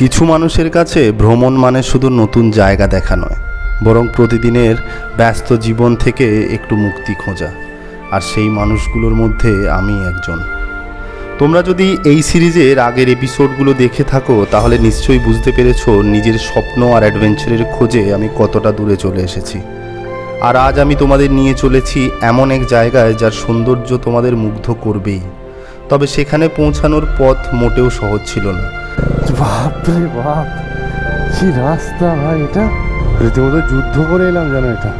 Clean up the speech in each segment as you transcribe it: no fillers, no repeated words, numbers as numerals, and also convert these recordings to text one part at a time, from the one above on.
কিছু মানুষের কাছে ভ্রমণ মানে শুধু নতুন জায়গা দেখা নয়, বরং প্রতিদিনের ব্যস্ত জীবন থেকে একটু মুক্তি খোঁজা। আর সেই মানুষগুলোর মধ্যে আমি একজন। তোমরা যদি এই সিরিজের আগের এপিসোডগুলো দেখে থাকো তাহলে নিশ্চয়ই বুঝতে পেরেছো নিজের স্বপ্ন আর অ্যাডভেঞ্চারের খোঁজে আমি কতটা দূরে চলে এসেছি। আর আজ আমি তোমাদের নিয়ে চলেছি এমন এক জায়গায় যার সৌন্দর্য তোমাদের মুগ্ধ করবেই। তবে সেখানে পৌঁছানোর পথ মোটেও সহজ ছিল না। বাপরে বাপ, কি রাস্তা ভাই! এটা রীতিমতো যুদ্ধ করে এলাম জানো। এটা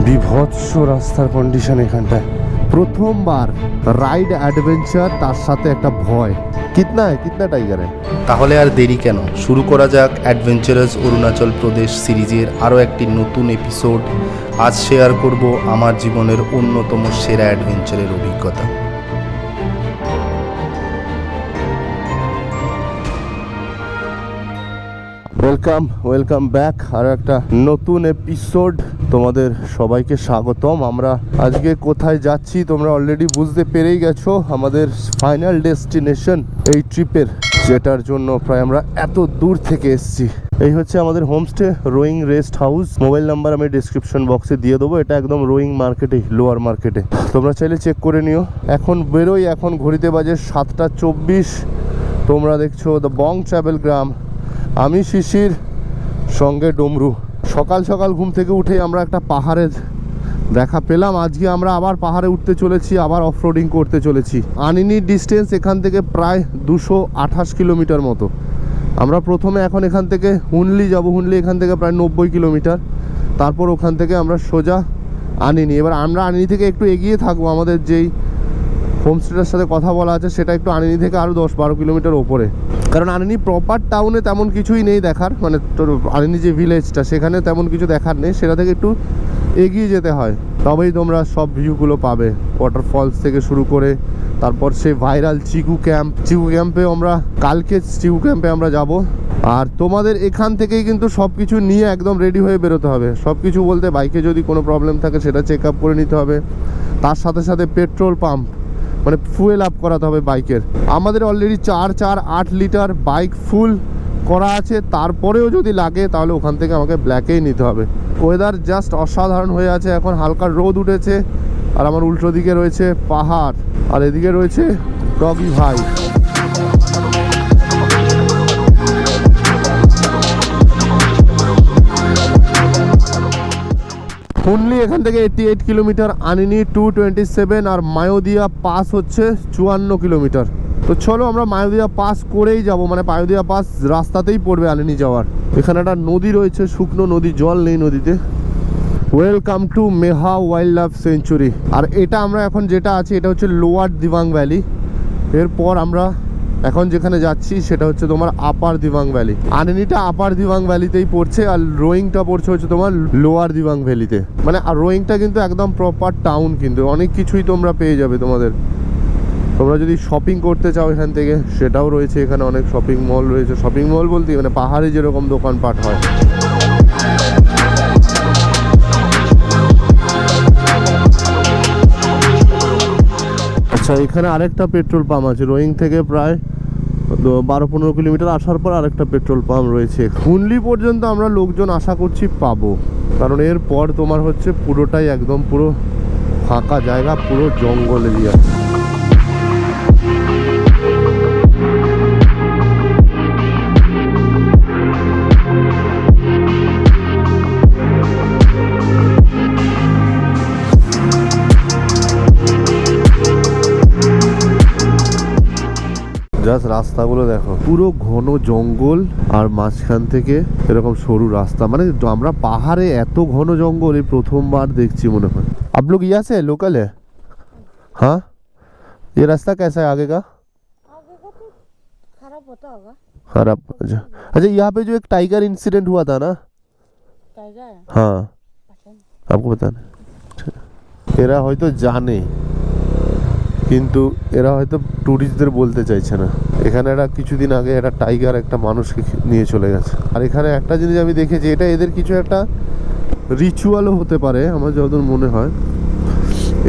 বিভৎস রাস্তার কন্ডিশন এখানটায়। প্রথমবার রাইড অ্যাডভেঞ্চার, তার সাথে একটা ভয়। কিতনা টাইগার তাহলে আর দেরি কেন, শুরু করা যাক অ্যাডভেঞ্চারাস অরুণাচল প্রদেশ সিরিজের আরও একটি নতুন এপিসোড। আজ শেয়ার করব আমার জীবনের অন্যতম সেরা অ্যাডভেঞ্চারের অভিজ্ঞতা। Welcome back. আর একটা নতুন এপিসোড, তোমাদের সবাইকে স্বাগতম। আমরা আজকে কোথায় যাচ্ছি তোমরা অলরেডি বুঝতে পেরেই গেছো। আমাদের ফাইনাল ডেস্টিনেশন এই ট্রিপের, যেটার জন্য প্রায় আমরা এত দূর থেকে এসেছি। এই হচ্ছে আমাদের homestay, rowing rest house. Mobile number আমি ডিসক্রিপশন বক্সে দিয়ে দেবো। এটা একদম রোয়িং মার্কেটে, লোয়ার মার্কেটে। তোমরা চাইলে চেক করে নিও। এখন বেরোই, এখন ঘড়িতে বাজে 7:24। তোমরা দেখছো দ্য বং ট্রাভেল গ্রাম। আমি শিশির, সঙ্গে ডমরু। সকাল সকাল ঘুম থেকে উঠেই আমরা একটা পাহাড়ের দেখা পেলাম। আজকে আমরা আবার পাহাড়ে উঠতে চলেছি, আবার অফরোডিং করতে চলেছি। আনিনির ডিস্টেন্স এখান থেকে প্রায় 228 কিলোমিটার মতো। আমরা প্রথমে এখন এখান থেকে হুনলি যাব। হুনলি এখান থেকে প্রায় 90 কিলোমিটার। তারপর ওখান থেকে আমরা সোজা আনিনি। এবার আমরা আনিনি থেকে একটু এগিয়ে থাকবো। আমাদের যেই হোমস্টেটার সাথে কথা বলা আছে সেটা একটু আনিনি থেকে আরও 10-12 কিলোমিটার ওপরে। কারণ আনিনি প্রপার টাউনে তেমন কিছুই নেই দেখার, মানে তোর আনিনি যে ভিলেজটা সেখানে তেমন কিছু দেখার নেই। সেটা থেকে একটু এগিয়ে যেতে হয়, তবেই তোমরা সব ভিউগুলো পাবে। ওয়াটারফলস থেকে শুরু করে তারপর সে ভাইরাল চিকু ক্যাম্পে আমরা কালকে চিকু ক্যাম্পে আমরা যাব। আর তোমাদের এখান থেকেই কিন্তু সব কিছু নিয়ে একদম রেডি হয়ে বেরোতে হবে। সব কিছু বলতে বাইকে যদি কোনো প্রবলেম থাকে সেটা চেক আপ করে নিতে হবে। তার সাথে সাথে পেট্রোল পাম্প, মানে ফুয়েল আপ করাতে হবে বাইকের। আমাদের অলরেডি 8 লিটার বাইক ফুল করা আছে। তারপরেও যদি লাগে তাহলে ওখান থেকে আমাকে ব্ল্যাকেই নিতে হবে। ওয়েদার জাস্ট অসাধারণ হয়ে আছে। এখন হালকা রোদ উঠেছে আর আমার উল্টো দিকে রয়েছে পাহাড়, আর এদিকে রয়েছে ডগি ভাই। হুনলি এখান থেকে 88 কিলোমিটার, আনিনি 227, আর মায়োদিয়া পাস হচ্ছে 54 কিলোমিটার। তো চলো আমরা মায়োদিয়া পাস করেই যাব, মানে মায়োদিয়া পাস রাস্তাতেই পড়বে আনিনি যাওয়ার। এখানে একটা নদী রয়েছে, শুকনো নদী, জল নেই নদীতে। Welcome to Mehao wild life sanctuary. আর এটা আমরা এখন যেটা আছে এটা হচ্ছে লোয়ার দিবাং ভ্যালি। এরপর আমরা এখন যেখানে যাচ্ছি সেটা হচ্ছে তোমার আপার দিবাং ভ্যালি। আনিনিটা আপার দিবাং ভ্যালিতেই পড়ছে, আর রোয়িংটা পড়ছে হচ্ছে তোমার লোয়ার দিবাং ভ্যালিতে। মানে আর রোয়িংটা কিন্তু একদম প্রপার টাউন, কিন্তু অনেক কিছুই তোমরা পেয়ে যাবে। তোমরা যদি শপিং করতে চাও এখান থেকে সেটাও রয়েছে। এখানে অনেক শপিং মল রয়েছে। শপিং মল বলতে মানে পাহাড়ে যেরকম দোকানপাট হয়। আচ্ছা, এখানে আরেকটা পেট্রোল পাম্প আছে। রোয়িং থেকে প্রায় 12-15 কিলোমিটার আসার পর আরেকটা পেট্রোল পাম্প রয়েছে। হুনলি পর্যন্ত আমরা লোকজন আশা করছি পাবো, কারণ এরপর তোমার হচ্ছে পুরোটাই একদম পুরো ফাঁকা জায়গা, পুরো জঙ্গল এরিয়া। জাস্ট রাস্তাগুলো দেখো, পুরো ঘন জঙ্গল আর মাঝখান থেকে এরকম সরু রাস্তা। মানে আমরা পাহাড়ে এত ঘন জঙ্গল এই প্রথমবার দেখছি মনে হয়। आप लोग यहाँ से लोकल है? हाँ, ये रास्ता कैसा है आगे का? आगे का तो खराब होता होगा। खराब? अच्छा, यहाँ पे जो एक टाइगर इंसिडेंट हुआ था ना? टाइगर? हाँ, पता नहीं। आपको पता नहीं? এরা হয়তো জানে, কিন্তু এরা হয়তো ট্যুরিস্টদের বলতে চাইছে না। এখানে একটা কিছুদিন আগে একটা টাইগার একটা মানুষকে নিয়ে চলে গেছে। আর এখানে একটা জিনিস আমি দেখেছি, এটা এদের কিছু একটা রিচুয়ালও হতে পারে আমার যতদূর মনে হয়।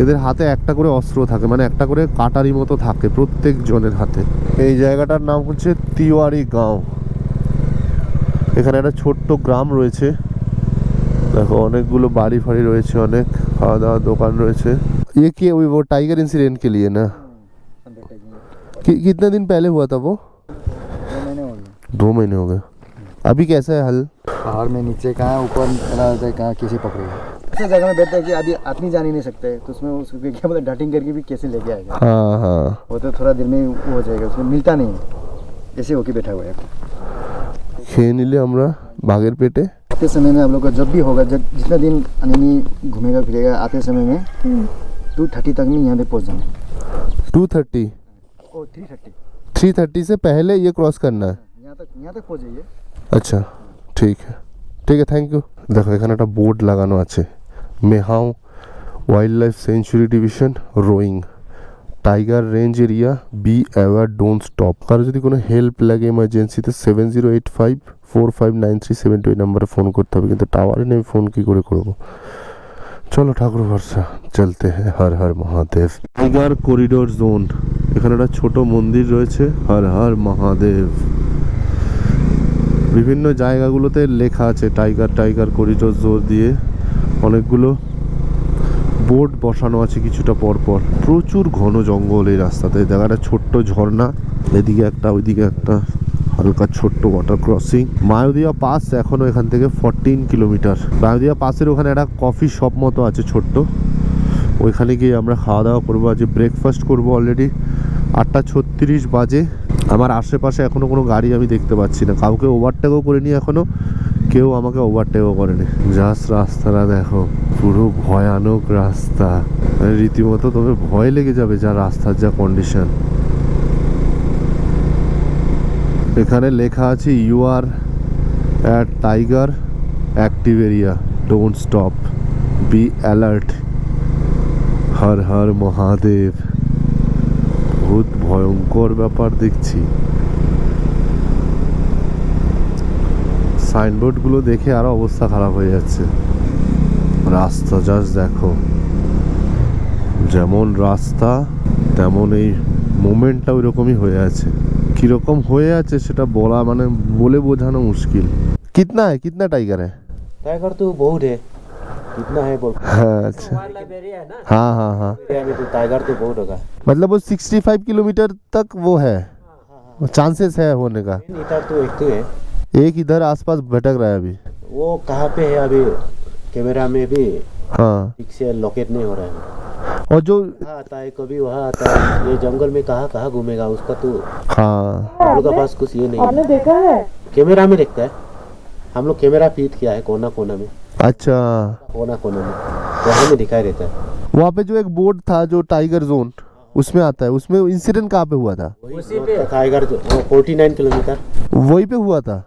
এদের হাতে একটা করে অস্ত্র থাকে, মানে একটা করে কাটারি মতো থাকে প্রত্যেক জনের হাতে। এই জায়গাটার নাম হচ্ছে তিওয়ারি গাঁও। এখানে একটা ছোট্ট গ্রাম রয়েছে, দেখো অনেকগুলো বাড়ি ফাড়ি রয়েছে, অনেক খাওয়া দাওয়ার দোকান রয়েছে। ये कि वो टाइगर इंसिडेंट के लिए ना? कितने दिन पहले हुआ था वो? 2 महीने हो गए। अभी कैसा है हाल? पहाड़ में नीचे कहाँ ऊपर चला जाता है, कहाँ कैसे पकड़ेगा। ऐसे जगह में बैठता है कि अभी आदमी जा नहीं सकते, तो उसमें उसको क्या बोलते डटिंग करके भी कैसे लेके आएगा। हाँ हाँ, वो तो थोड़ा देर में वो हो जाएगा, उसमें मिलता नहीं है, ऐसे होके बैठा हुआ है। খেয়ে নিলে আমরা বাঘের পেটে। आते समय में आप लोग का जब भी होगा, जब जितना दिन अनिनी घूमेगा फिरेगा, आते समय में 2:30 तक में यहाँ पे पहुँच जाना। 2:30 ओ 3:30 3:30 से पहले ये क्रॉस करना है। यहाँ तक पहुँच जाइए। আচ্ছা ঠিক আছে, থ্যাংক ইউ। দেখো এখানে একটা বোর্ড লাগানো আছে, Mehao wild life sanctuary division Roing tiger range area, be aware, don't stop. কারো যদি কোনো হেল্প লাগে এমার্জেন্সিতে 7085459372 এই নাম্বারে ফোন করতে হবে, কিন্তু টাওয়ারে নেই, ফোন কী করে করবো। চলো ঠাকুর ভরসা চলতে হ্যাঁ, হর Har Mahadev. Tiger corridor zone, এখানে একটা ছোট মন্দির রয়েছে, হর হর মহাদেব। বিভিন্ন জায়গাগুলোতে লেখা আছে টাইগার টাইগার করিডোর জোন দিয়ে, অনেকগুলো বোর্ড বসানো আছে কিছুটা পর পর। প্রচুর ঘন জঙ্গল এই রাস্তাতে, জায়গাটা ছোট্ট ঝর্ণা, এদিকে একটা ওইদিকে একটা হালকা ছোট্ট ওয়াটার ক্রসিং। মায়োদিয়া পাস এখনো এখান থেকে 14 কিলোমিটার। মায়োদিয়া পাসের ওখানে একটা কফি শপ মতো আছে ছোট্ট, ওইখানে গিয়ে আমরা খাওয়া দাওয়া করবো। আজ ব্রেকফাস্ট করবো। অলরেডি 8:36 বাজে। আমার আশেপাশে এখনো কোনো গাড়ি আমি দেখতে পাচ্ছি না, কাউকে ওভারটেকও করিনি এখনো, কেউ আমাকে ওভারটেকও করেনি। জাস্ট রাস্তাটা দেখো, পুরো ভয়ানক রাস্তা, মানে রীতিমতো তবে ভয় লেগে যাবে যা রাস্তার যা কন্ডিশন। এখানে লেখা আছে you are at tiger active area, don't stop, be alert, Har Har Mahadev. বহুত ভয়ঙ্কর ব্যাপার দেখছি। সাইনবোর্ডগুলো দেখে আরো অবস্থা খারাপ হয়ে যাচ্ছে। রাস্তা জাস্ট দেখো, যেমন রাস্তা তেমন এই মোমেন্টটা ওই রকমই হয়ে আছে। কিরকম হয়ে আছে সেটা বলা মানে বলে বোঝানো মুশকিল। कितना है, कितना टाइगर है? टाइगर तो बहुत है, कितना है बोल। हाँ अच्छा, हाँ हाँ हाँ, एरिया में तो टाइगर तो बहुत होगा। मतलब वो 65 किलोमीटर तक वो है, चांसेस है होने का। इधर तो एक तो है, एक इधर आसपास भटक रहा है अभी। वो कहाँ पे है अभी, कैमरा में भी हाँ, ठीक से लोकेट नहीं हो रहा है। और जो कहाँ आता है कभी वहाँ आता है, ये जंगल में कहाँ कहाँ घूमेगा उसका तो हाँ, हम लोग के पास कुछ ये नहीं है। देखा है कैमरा में देखता है, हम लोग कैमरा फीड किया है कोना कोना में, अच्छा कोना कोना में वहाँ में दिखाई देता है। वहाँ पे जो एक बोर्ड था जो टाइगर जोन, उसमें आता है, उसमें इंसिडेंट कहाँ पे हुआ था? उसी पे टाइगर जो 49 किलोमीटर वहीं पे हुआ था।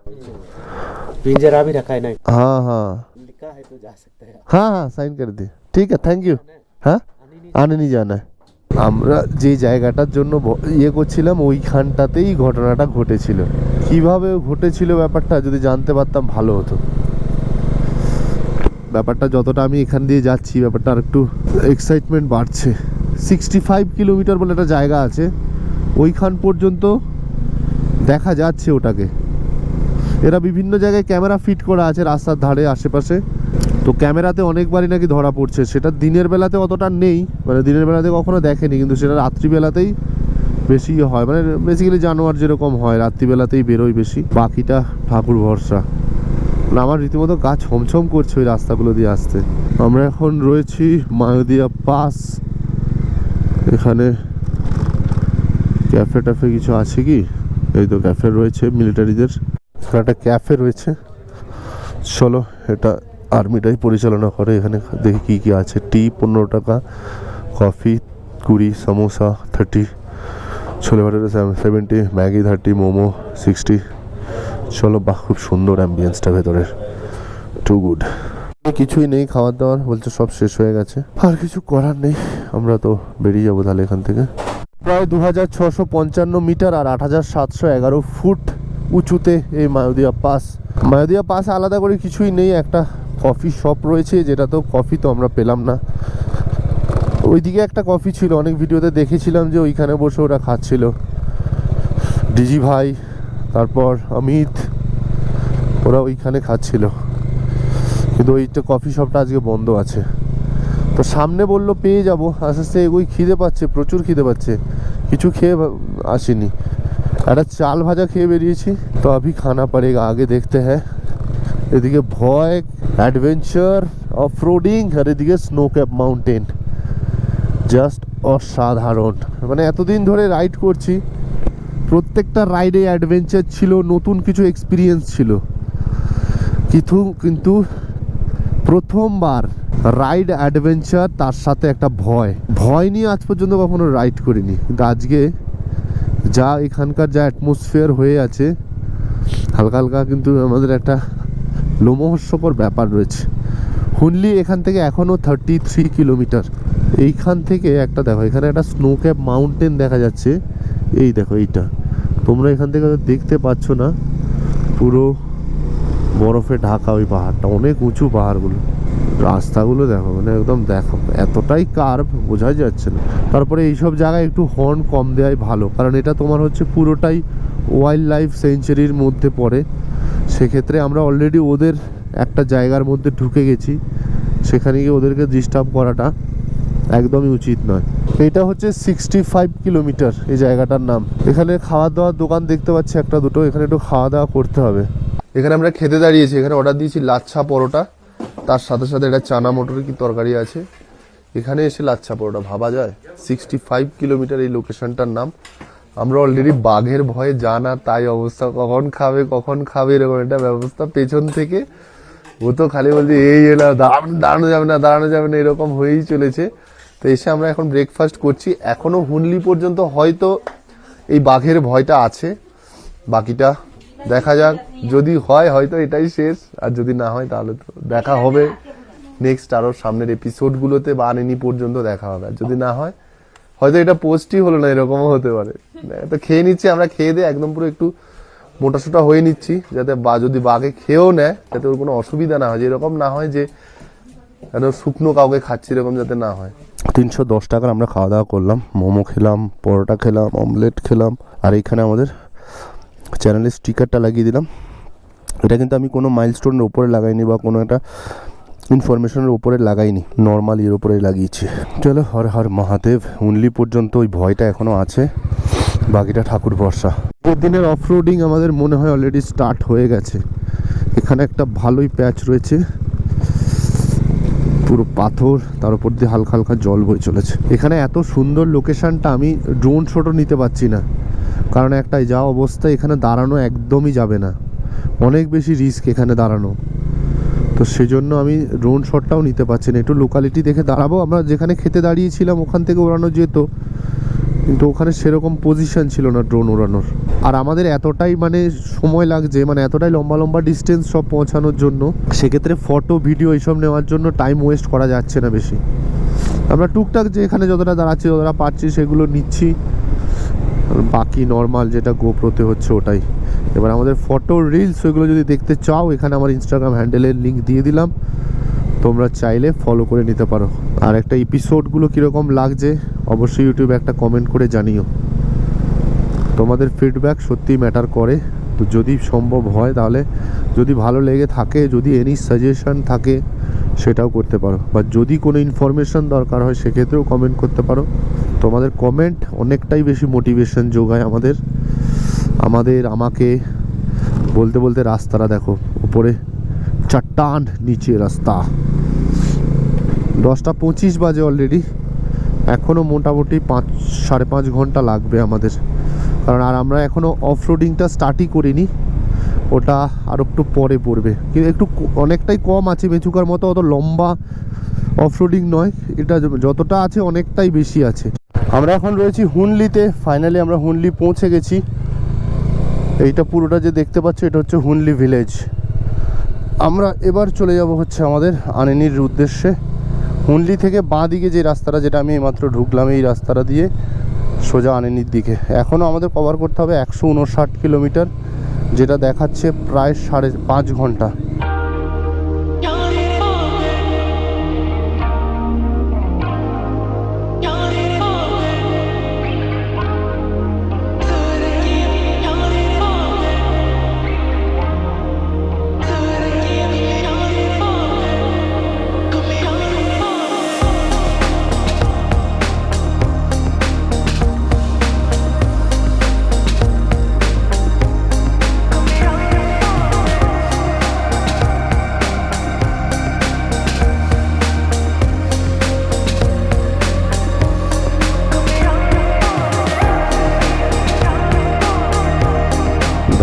पिंजरा भी रखा है ना, हाँ हाँ लिखा है तो जा सकता है। हाँ हाँ, সাইন করে দে, ঠিক আছে, থ্যাংক ইউ। হ্যাঁ আনে নি জানা। আমরা যে জায়গাটার জন্য ইয়ে করছিলাম ওইখানটাতেই ঘটনাটা ঘটেছিল। কিভাবে ঘটেছিল ব্যাপারটা যদি জানতে পারতাম ভালো হতো। ব্যাপারটা যতটা আমি এখান দিয়ে যাচ্ছি ব্যাপারটা আর একটু এক্সাইটমেন্ট বাড়ছে। 65 কিলোমিটার বলে একটা জায়গা আছে, ওইখান পর্যন্ত দেখা যাচ্ছে ওটাকে। এরা বিভিন্ন জায়গায় ক্যামেরা ফিট করা আছে রাস্তার ধারে আশেপাশে, তো ক্যামেরাতে অনেকবারই নাকি ধরা পড়ছে। সেটা দিনের বেলাতে অতটা নেই, মানে দিনের বেলাতে কখনো দেখেনি, কিন্তু সেটা রাত্রিবেলাতেই বেশি হয়, মানে বেসিক্যালি জানোয়ার যেরকম হয় রাত্রিবেলাতেই বেরোয় বেশি, বাকিটা ঠাকুর ভরসা। মানে আমার রীতিমতো গা ছমছম করছে ওই রাস্তাগুলো দিয়ে আসতে। আমরা এখন রয়েছি মায়োদিয়া পাস। এখানে ক্যাফে ট্যাফে কিছু আছে কি? এই তো ক্যাফে রয়েছে মিলিটারিদের, এখানে একটা ক্যাফে রয়েছে। চলো, এটা আর্মিটাই পরিচালনা করে। এখানে দেখি কি কি আছে। টি 15 টাকা, কফি 20, সমোসা 30, ছোলে ভাটারে 70, ম্যাগি 30, মোমো 60। চলো, বাহ খুব সুন্দর অ্যাম্বিয়েন্সটা ভেতরের, টু গুড। কিছুই নেই খাবার দাবার, বলছে সব শেষ হয়ে গেছে। আর কিছু করার নেই, আমরা তো বেরিয়ে যাবো তাহলে এখান থেকে। প্রায় 2655 মিটার আর 8711 ফুট উঁচুতে এই মায়োদিয়া পাস। মায়োদিয়া পাস আলাদা করে কিছুই নেই, একটা কফি শপ রয়েছে, যেটা তো কফি তো আমরা পেলাম না। ওইদিকে একটা কফি ছিল, অনেক ভিডিওতে দেখেছিলাম যে ওইখানে বসে ওরা খাচ্ছিল, ডিজি ভাই তারপর অমিত, ওরা ওইখানে খাচ্ছিল। কিন্তু ওইটা কফি শপটা আজকে বন্ধ আছে। তো সামনে বললো পেয়ে যাবো, আস্তে আস্তে ওই খিদে পাচ্ছে, প্রচুর খিদে পাচ্ছে, কিছু খেয়ে আসিনি, একটা চাল ভাজা খেয়ে বেরিয়েছি। তো আভি খানা পড়েগা, আগে দেখতে হ্যাঁ। এদিকে ভয়, অ্যাডভেঞ্চার, অফরোডিং, আর এদিকে স্নো ক্যাপ মাউন্টেন, জাস্ট অসাধারণ। মানে এতদিন ধরে রাইড করছি, প্রত্যেকটা রাইডে অ্যাডভেঞ্চার ছিল, নতুন কিছু এক্সপিরিয়েন্স ছিল, কিন্তু প্রথমবার রাইড অ্যাডভেঞ্চার তার সাথে একটা ভয় নিয়ে আজ পর্যন্ত কখনো রাইড করিনি। কিন্তু আজকে যা এখানকার যা অ্যাটমসফিয়ার হয়ে আছে, হালকা হালকা কিন্তু আমাদের একটা লোমহর্ষকর ব্যাপার রয়েছে। হুনলি এখান থেকে এখনও 33 কিলোমিটার। এইখান থেকে একটা দেখো, এখানে একটা স্নো ক্যাপ মাউন্টেন দেখা যাচ্ছে, এই দেখো এইটা, তোমরা এখান থেকে দেখতে পাচ্ছ না, পুরো বরফে ঢাকা ওই পাহাড়টা, অনেক উঁচু পাহাড়গুলো, রাস্তাগুলো দেখো, মানে একদম দেখো এতটাই কার্ভ বোঝাই যাচ্ছে না। তারপরে এইসব জায়গায় একটু হর্ন কম দেওয়াই ভালো, কারণ এটা তোমার হচ্ছে পুরোটাই ওয়াইল্ড লাইফ সেঞ্চুরির মধ্যে পড়ে। সেক্ষেত্রে আমরা অলরেডি ওদের একটা জায়গার মধ্যে ঢুকে গেছি, সেখানে গিয়ে ওদেরকে ডিস্টার্ব করাটা একদমই উচিত নয়। এটা হচ্ছে 65 কিলোমিটার এই জায়গাটার নাম। এখানে খাওয়া দাওয়ার দোকান দেখতে পাচ্ছি একটা দুটো, এখানে একটু খাওয়া দাওয়া করতে হবে। এখানে আমরা খেতে দাঁড়িয়েছি, এখানে অর্ডার দিয়েছি লাচ্ছা পরোটা, তার সাথে সাথে এটা চানা মটরের কি তরকারি আছে। এখানে এসে লাচ্ছা পরোটা ভাবা যায়। 65 কিলোমিটার এই লোকেশনটার নাম। আমরা অলরেডি বাঘের ভয়ে জানা তাই অবস্থা, কখন খাবে এরকম একটা ব্যবস্থা। পেছন থেকে ও তো খালি বলছে এই এলা দাঁড়ানো যাবে না এরকম হয়েই চলেছে। তো এসে আমরা এখন ব্রেকফাস্ট করছি। এখনো হুনলি পর্যন্ত হয়তো এই বাঘের ভয়টা আছে, বাকিটা দেখা যাক, যদি হয় হয়তো এটাই শেষ, আর যদি না হয় তাহলে তো দেখা হবে নেক্সট আরো সামনের এপিসোডগুলোতে, বা আনেনি পর্যন্ত দেখা হবে। আর যদি না হয় হয়তো এটা পোস্টই হলো না, এরকমও হতে পারে। তো খেয়ে নিচ্ছি আমরা, খেয়ে দিয়ে একদম পুরো একটু মোটাসোটা হয়ে নিচ্ছি, যাতে যদি বাঘে খেয়েও নেয় যাতে ওর কোনো অসুবিধা না হয়, যে এরকম না হয় যে শুকনো কাউকে খাচ্ছি এরকম যাতে না হয়। 310 টাকার আমরা খাওয়া দাওয়া করলাম, মোমো খেলাম, পরোটা খেলাম, অমলেট খেলাম, আর এইখানে আমাদের চ্যানেলের স্টিকারটা লাগিয়ে দিলাম। এটা কিন্তু আমি কোনো মাইলস্টোনের উপরে লাগাইনি বা কোনো একটা ইনফরমেশনের উপরে লাগাইনি, নর্মাল এর উপরে লাগিয়েছি। চলো, হর হর মহাদেব। হুনলি পর্যন্ত ওই ভয়টা এখনো আছে, বাকিটা ঠাকুর ভরসা। দিনের অফরোডিং আমাদের মনে হয় অলরেডি স্টার্ট হয়ে গেছে। এখানে একটা ভালোই প্যাচ রয়েছে, পুরো পাথর, তার উপর দিয়ে হালকা হালকা জল বয়ে চলেছে। এখানে এত সুন্দর লোকেশনটা, আমি ড্রোন শটও নিতে পারছি না, কারণ একটাই যা অবস্থা, এখানে দাঁড়ানো একদমই যাবে না, অনেক বেশি রিস্ক এখানে দাঁড়ানো। তো সেজন্য আমি ড্রোন শটটাও নিতে পারছি না। একটু লোকালিটি দেখে দাঁড়াবো। আমরা যেখানে খেতে দাঁড়িয়েছিলাম ওখান থেকে ওড়ানো যেত, কিন্তু ওখানে সেরকম পজিশন ছিল না ড্রোন ওড়ানোর। আর আমাদের এতটাই মানে সময় লাগছে, মানে এতটাই লম্বা লম্বা ডিস্টেন্স সব পৌঁছানোর জন্য, সেক্ষেত্রে ফটো ভিডিও এইসব নেওয়ার জন্য টাইম ওয়েস্ট করা যাচ্ছে না বেশি। আমরা টুকটাক যে এখানে যতটা দাঁড়াচ্ছি, যতটা পাচ্ছি সেগুলো নিচ্ছি, বাকি নর্মাল যেটা গোপ্রোতে হচ্ছে ওটাই। এবার আমাদের ফটো রিলস ওইগুলো যদি দেখতে চাও, এখানে আমার ইনস্টাগ্রাম হ্যান্ডেলের লিঙ্ক দিয়ে দিলাম, তোমরা চাইলে ফলো করে নিতে পারো। আর একটা এপিসোডগুলো কীরকম লাগছে অবশ্যই ইউটিউবে একটা কমেন্ট করে জানিও। তোমাদের ফিডব্যাক সত্যিই ম্যাটার করে। তো যদি সম্ভব হয় তাহলে, যদি ভালো লেগে থাকে, যদি এনি সাজেশন থাকে সেটাও করতে পারো, বা যদি কোনো ইনফরমেশন দরকার হয় সেক্ষেত্রেও কমেন্ট করতে পারো। তোমাদের কমেন্ট অনেকটাই বেশি মোটিভেশন যোগায় আমাকে বলতে বলতে রাস্তাটা দেখো, উপরে চট্টান, নিচে রাস্তা। 10:25 বাজে অলরেডি, এখনও মোটামুটি 5-5.5 ঘন্টা লাগবে আমাদের, কারণ আর আমরা এখনও অফরোডিংটা স্টার্টই করিনি, ওটা আর একটু পরে পড়বে। কিন্তু একটু অনেকটাই কম আছে, মেচুকার মতো অত লম্বা অফরোডিং নয়, এটা যতটা আছে অনেকটাই বেশি আছে। আমরা এখন রয়েছি হুনলিতে। ফাইনালি আমরা হুনলি পৌঁছে গেছি। এইটা পুরোটা যে দেখতে পাচ্ছ এটা হচ্ছে হুনলি ভিলেজ। আমরা এবার চলে যাব হচ্ছে আমাদের আনেনির উদ্দেশ্যে। হুনলি থেকে বাঁ দিকে যে রাস্তাটা, যেটা আমি এইমাত্র ঢুকলাম, এই রাস্তাটা দিয়ে সোজা আনেনির দিকে। এখনও আমাদের কভার করতে হবে 159 কিলোমিটার, যেটা দেখাচ্ছে প্রায় 5.5 ঘন্টা।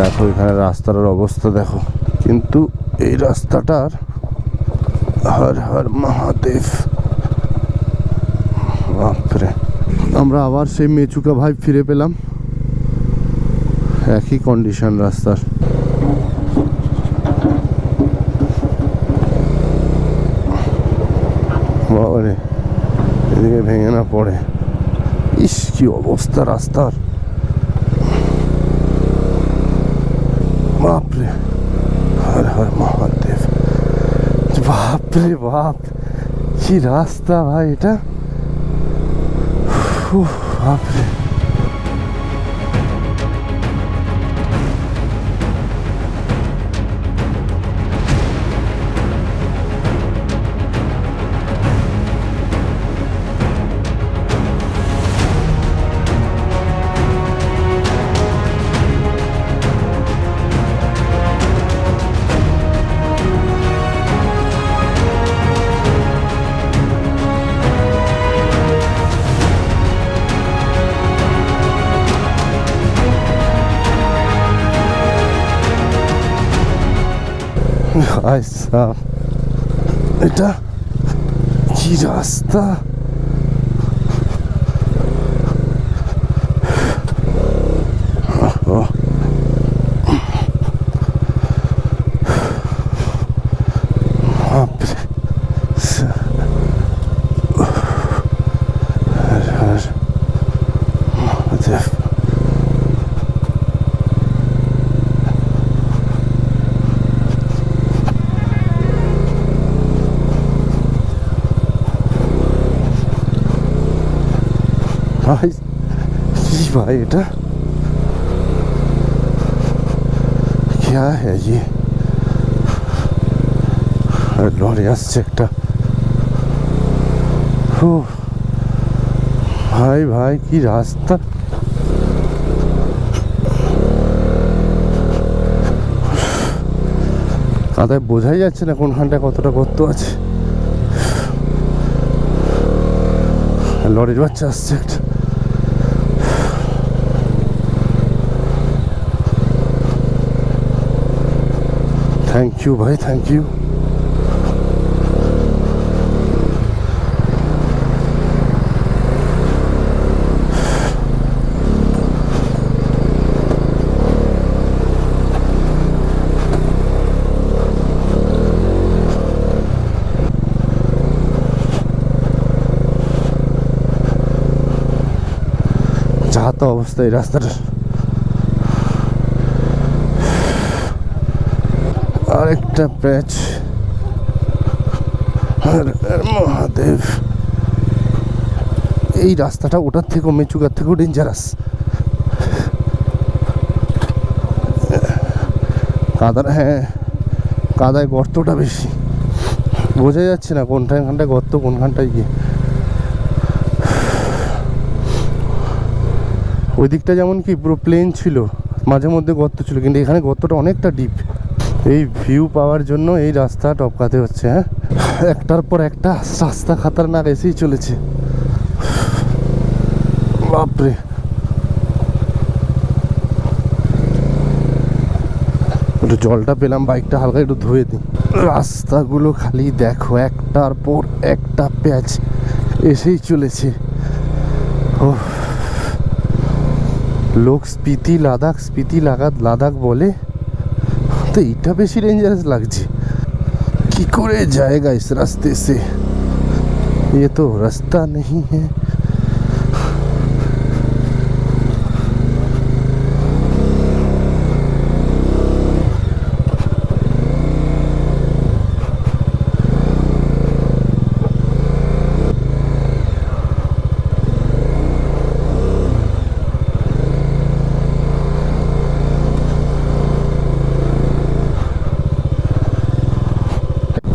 দেখো এখানে রাস্তার অবস্থা দেখো, কিন্তু এই রাস্তাটার হর হর মহাদেব, বাপরে। আমরা আবার সেই মেচুকা ভাই ফিরে পেলাম, একই কন্ডিশন রাস্তার। বাবারে, এদিকে ভেঙে না পড়ে। ইস কি অবস্থা রাস্তার, বাপরে, হর হর মহাদেব, বাপরে বাপ, কি রাস্তা ভাই এটা, উফ, বাপরে। ভাই সাহেব, এটা কি রাস্তা, ভাই কি ভাই এটা, क्या है ये, লরি আসছে একটা, ভাই ভাই কি রাস্তা, কাদায় বোঝাই যাচ্ছে না কোনখানটায় কতটা গর্ত আছে। লরির বাচ্চা আসছে একটা, থ্যাংক ইউ ভাই, থ্যাংক ইউ। যা তো অবস্থা এই রাস্তাটার, আরেকটা প্যাচ, মহাদেব। এই রাস্তাটা ওটার থেকেও মেচুকার থেকেও ডেঞ্জারাস, কাদার, হ্যাঁ কাদায় গর্তটা বেশি, বোঝা যাচ্ছে না কোনখানটায় গর্ত কোনখানটায় গিয়ে। ওই দিকটা যেমন কি পুরো প্লেন ছিল, মাঝে মধ্যে গর্ত ছিল, কিন্তু এখানে গর্তটা অনেকটা ডিপ। এই ভিউ পাওয়ার জন্য এই রাস্তা টপকাতে হচ্ছে। হ্যাঁ, একটার পর একটা রাস্তা খাতারনাক এসেই চলেছে, বাপরে। একটু জলটা পেলাম, বাইকটা হালকা একটু ধুয়ে দিই। রাস্তাগুলো খালি দেখো, একটার পর একটা প্যাচ এসেই চলেছে। ও, লোক স্পিতি লাদাখ বলে, তো এইটা বেশি डेंजरस লাগছে। কি করে जाएगा इस रास्ते से, ये तो रास्ता नहीं है।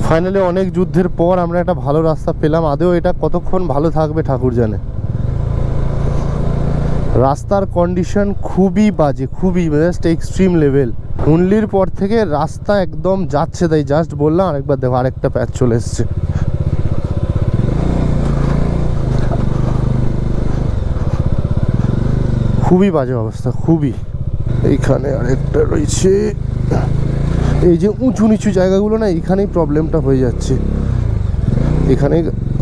ফাইনালি অনেক যুদ্ধের পর আমরা একটা ভালো রাস্তা পেলাম। আদেও এটা কতক্ষণ ভালো থাকবে ঠাকুর জানে। রাস্তার কন্ডিশন খুবই বাজে, খুবই জাস্ট এক্সট্রিম লেভেল। হুনলির পর থেকে রাস্তা একদম যাচ্ছে তাই, জাস্ট বললাম। আরেকবার দেখো, আরেকটা প্যাচ চলে এসছে। খুবই বাজে অবস্থা, খুবই। এইখানে আরেকটা রয়েছে। এই যে উঁচু নিচু জায়গাগুলো না, এইখানেই প্রবলেমটা হয়ে যাচ্ছে, এখানে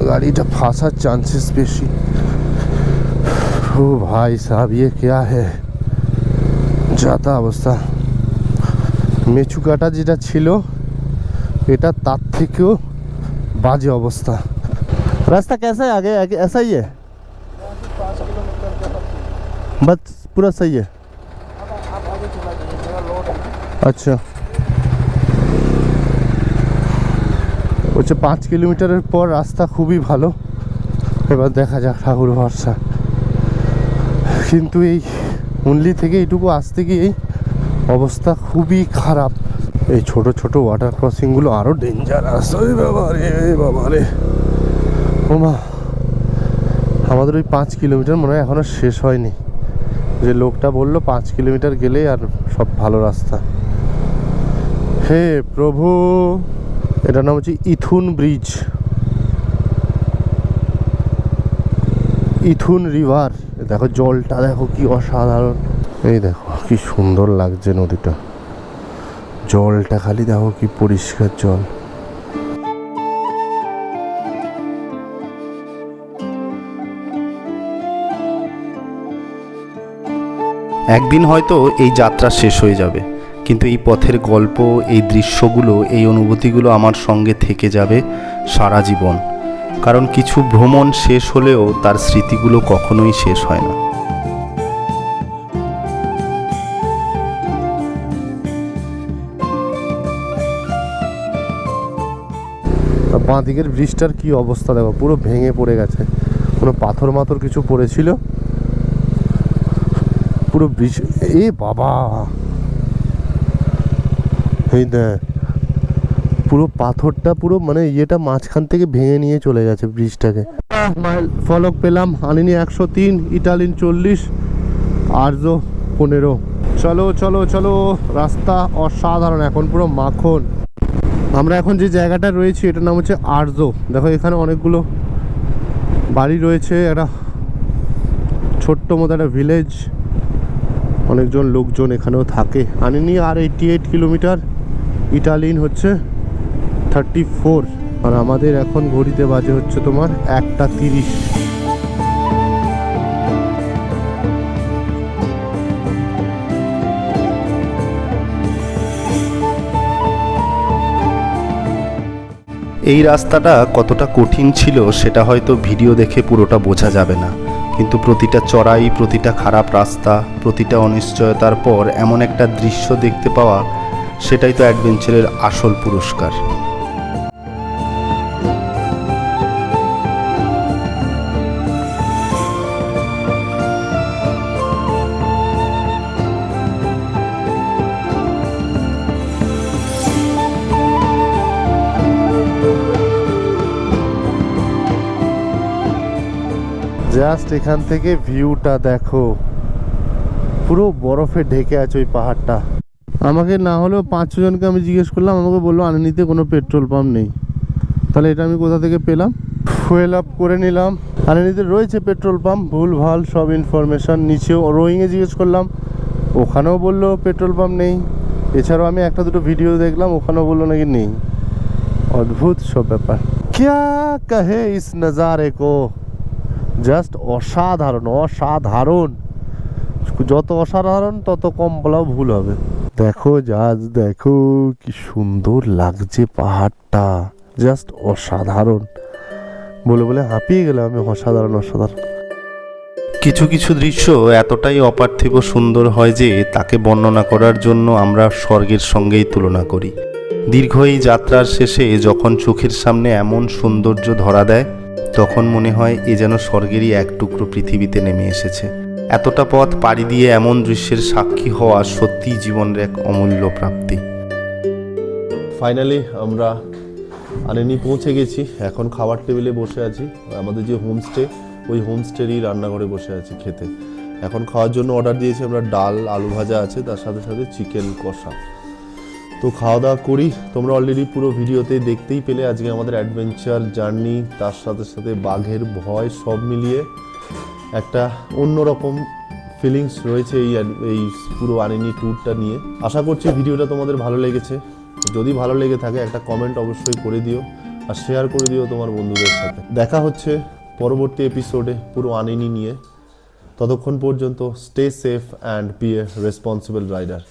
গাড়িটা ফাঁসার চান্সেস বেশি। ও ভাই সাহেব, ইয়ে কেয়া হে, যাতা অবস্থা। মেচুকাটা যেটা ছিল এটা তার থেকেও বাজে অবস্থা। রাস্তা कैसा है आगे आगे ऐसा ही है? 5 किलोमीटर का बस पूरा सही है। आप आगे चला जाइए, मेरा लोड है। আচ্ছা, হচ্ছে 5 কিলোমিটারের পর রাস্তা খুবই ভালো। এবার দেখা যাক, ঠাকুর ভরসা। কিন্তু এই হুনলি থেকে এইটুকু আসতে গিয়ে অবস্থা খুবই খারাপ। এই ছোট ছোট ওয়াটার ক্রসিংগুলো আরও ডেঞ্জারাস। ওই বাবা রে, বাবা রে, ওমা। আমাদের ওই 5 কিলোমিটার মনে হয় এখনও শেষ হয়নি। যে লোকটা বললো 5 কিলোমিটার গেলেই আর সব ভালো রাস্তা। হে প্রভু, এটার নাম হচ্ছে ইথুন ব্রিজ, ইথুন রিভার। দেখো জলটা, দেখো কি অসাধারণ। এই দেখো কি সুন্দর লাগছে নদীটা, জলটা খালি দেখো কি পরিষ্কার জল। একদিন হয়তো এই যাত্রা শেষ হয়ে যাবে, কিন্তু এই পথের গল্প, এই দৃশ্যগুলো, এই অনুভূতিগুলো আমার সঙ্গে থেকে যাবে সারা জীবন। কারণ কিছু ভ্রমণ শেষ হলেও তার স্মৃতিগুলো কখনোই শেষ হয় না। বাঁ দিকের ব্রিজটার কি অবস্থা দেখো, পুরো ভেঙে পড়ে গেছে। কোনো পাথর মাথর কিছু পড়েছিল, পুরো ব্রিজ। এ বাবা, এই দেখ পুরো পাথরটা পুরো মানে ইয়েটা মাঝখান থেকে ভেঙে নিয়ে চলে গেছে ব্রিজটাকে। মাইল ফলক পেলাম, আনিনি 103, ইটালিন 40, আর্জো 15। চলো চলো চলো, রাস্তা অসাধারণ, এখন পুরো মাখন। আমরা এখন যে জায়গাটা রয়েছি এটার নাম হচ্ছে আর্জো। দেখো এখানে অনেকগুলো বাড়ি রয়েছে, একটা ছোট্ট মতো একটা ভিলেজ, অনেকজন লোকজন এখানেও থাকে। আনিনি আর 88 কিলোমিটার, ইটালিন হচ্ছে 34। আর আমাদের এখন ঘড়িতে বাজে হচ্ছে তোমার 1:30। এই রাস্তাটা কতটা কঠিন ছিল সেটা হয়তো ভিডিও দেখে পুরোটা বোঝা যাবে না, কিন্তু প্রতিটা চড়াই, প্রতিটা খারাপ রাস্তা, প্রতিটা অনিশ্চয়তার পর এমন একটা দৃশ্য দেখতে পাওয়া, সেটাই তো অ্যাডভেঞ্চারের আসল পুরস্কার। জাস্ট এখান থেকে ভিউটা দেখো, পুরো বরফে ঢেকে আছে ওই পাহাড়টা। আমাকে না হলেও 5-6 জনকে আমি জিজ্ঞেস করলাম, আমাকে বললো আনিনিতে কোনো পেট্রোল পাম্প নেই। তাহলে এটা আমি কোথা থেকে পেলাম? ফুয়েল আপ করে নিলাম। আনিনিতে রয়েছে পেট্রোল পাম্প, ভুল ভাল সব ইনফরমেশান। নিচেও রোয়িংয়ে জিজ্ঞেস করলাম, ওখানেও বললো পেট্রোল পাম্প নেই। এছাড়াও আমি 1-2 ভিডিও দেখলাম, ওখানেও বললো নাকি নেই। অদ্ভুত সব ব্যাপার। ক্যা কাহে ইস নজারে কো, জাস্ট অসাধারণ, অসাধারণ। যত অসাধারণ তত কম বলাও ভুল হবে। দেখো জাজ, দেখো কি সুন্দর লাগছে পাহাড়টা, জাস্ট অসাধারণ। বলে বলে হাঁপিয়ে গেলাম আমি। অসাধারণ, অসাধারণ। কিছু কিছু দৃশ্য এতটাই অপার্থিব সুন্দর হয় যে তাকে বর্ণনা করার জন্য আমরা স্বর্গের সঙ্গেই তুলনা করি। দীর্ঘ এই যাত্রার শেষে যখন চোখের সামনে এমন সৌন্দর্য ধরা দেয়, তখন মনে হয় এ যেন স্বর্গেরই এক টুকরো পৃথিবীতে নেমে এসেছে। এতটা পথ পাড়ি দিয়ে এমন দৃশ্যের সাক্ষী হওয়া সত্যিই জীবনের এক অমূল্য প্রাপ্তি। ফাইনালি আমরা আনিনি পৌঁছে গেছি। এখন খাবার টেবিলে বসে আছি। আমাদের যে হোমস্টে, ওই হোমস্টেরই রান্নাঘরে বসে আছি খেতে। এখন খাওয়ার জন্য অর্ডার দিয়েছি আমরা, ডাল, আলু ভাজা আছে, তার সাথে সাথে চিকেন কষা। তো খাওয়া দাওয়া করি। তোমরা অলরেডি পুরো ভিডিওতে দেখতেই পেলে আজকে আমাদের অ্যাডভেঞ্চার জার্নি, তার সাথে সাথে বাঘের ভয়, সব মিলিয়ে একটা অন্যরকম ফিলিংস রয়েছে এই পুরো আনিনি ট্যুরটা নিয়ে। আশা করছি ভিডিওটা তোমাদের ভালো লেগেছে। যদি ভালো লেগে থাকে একটা কমেন্ট অবশ্যই করে দিও আর শেয়ার করে দিও তোমার বন্ধুদের সাথে। দেখা হচ্ছে পরবর্তী এপিসোডে পুরো আনিনি নিয়ে। ততক্ষণ পর্যন্ত stay safe and be a responsible rider.